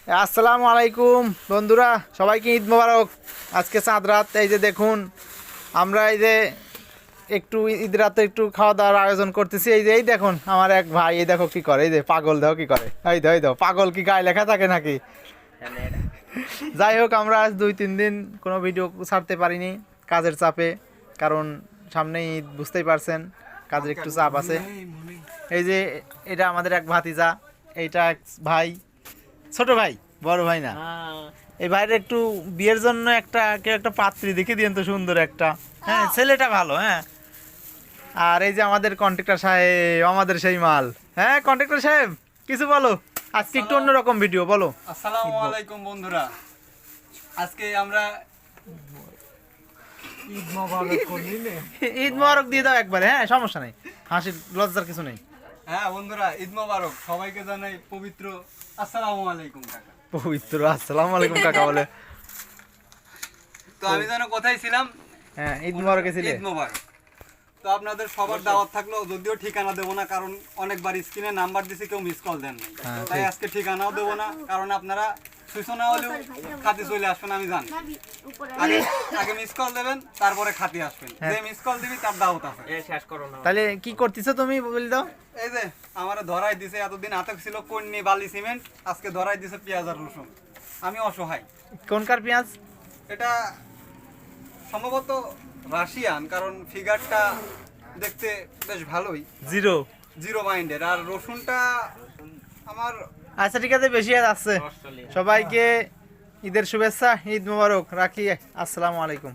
আসসালামু আলাইকুম বন্ধুরা, সবাইকে ঈদ মোবারক। আজকে চাঁদ রাত, এই যে দেখুন আমরা এই যে একটু ঈদ রাতে একটু খাওয়া দাওয়ার আয়োজন করতেছি। এই দেখুন আমার এক ভাই, এই দেখো কি করে, এই যে পাগল দেখো কি করে, এই দাও পাগল কি গায়ে লেখা থাকে নাকি? যাই হোক, আমরা আজ 2-3 দিন কোনো ভিডিও ছাড়তে পারিনি কাজের চাপে, কারণ সামনে ঈদ, বুঝতেই পারছেন কাজের একটু চাপ আছে। এই যে এটা আমাদের এক ভাতিজা, এইটা এক ভাই, ছোট ভাই, বড় ভাই না। এই ভাইয়ের একটু বিয়ের জন্য একটা পাত্রী দেখে দিয়েন তো, সুন্দর একটা। হ্যাঁ, ছেলেটা ভালো। হ্যাঁ, আর এই যে আমাদের কন্ট্রাক্টর সাহেব, আমাদের সেই মাল। হ্যাঁ কন্ট্রাক্টর সাহেব, কিছু বলো, আজকে একটু অন্যরকম ভিডিও বলো। আসসালামু আলাইকুম বন্ধুরা, আজকে আমরা ঈদ মোবারক দিয়ে দাও একবারে। হ্যাঁ, সমস্যা নেই, হাসির লজ্জার কিছু নেই। হ্যাঁ বন্ধুরা, ঈদ মোবারক, সবাইকে জানাই পবিত্র আসসালামু আলাইকুম কাকা। পবিত্র আসসালামু আলাইকুম কাকা বলে। তো আমি যেন কোথায় ছিলাম? হ্যাঁ, ঈদ মোবারকে ছিলে। ঈদ মোবারক। তো আপনাদের সবার দাওয়াত থাকলো, যদিও ঠিকানা দেবো না, কারণ অনেকবার স্ক্রিনে নাম্বার দিছি, কেউ মিস কল দেন নাই। তাই আজকে ঠিকানাও দেবো না, কারণ আপনারা সূচনা হলেও খাতি চলে আসবেন, আমি জানি। আগে মিস কল দেবেন, তারপরে খাতি আসবেন। যে মিস কল দিবি তার দাওয়াত আছে। তাহলে কি করতেছো তুমি, বলে দাও। এই যে আমারে ধরাই দিছে, এতদিন হাতে ছিল কন্যা বালি সিমেন্ট, আজকে ধরাই দিছে পেঁয়াজ আর রসুন। আমি অসহায়। কোনকার পেঁয়াজ? এটা সম্ভবত রাশিয়ান, কারণ ফিগারটা দেখতে বেশ ভালোই, জিরো মাইন্ডের। আর রসুনটা আমার। আচ্ছা ঠিক আছে, বেশি আছে। সবাইকে ঈদের শুভেচ্ছা, ঈদ মোবারক রাখি। আসসালামু আলাইকুম।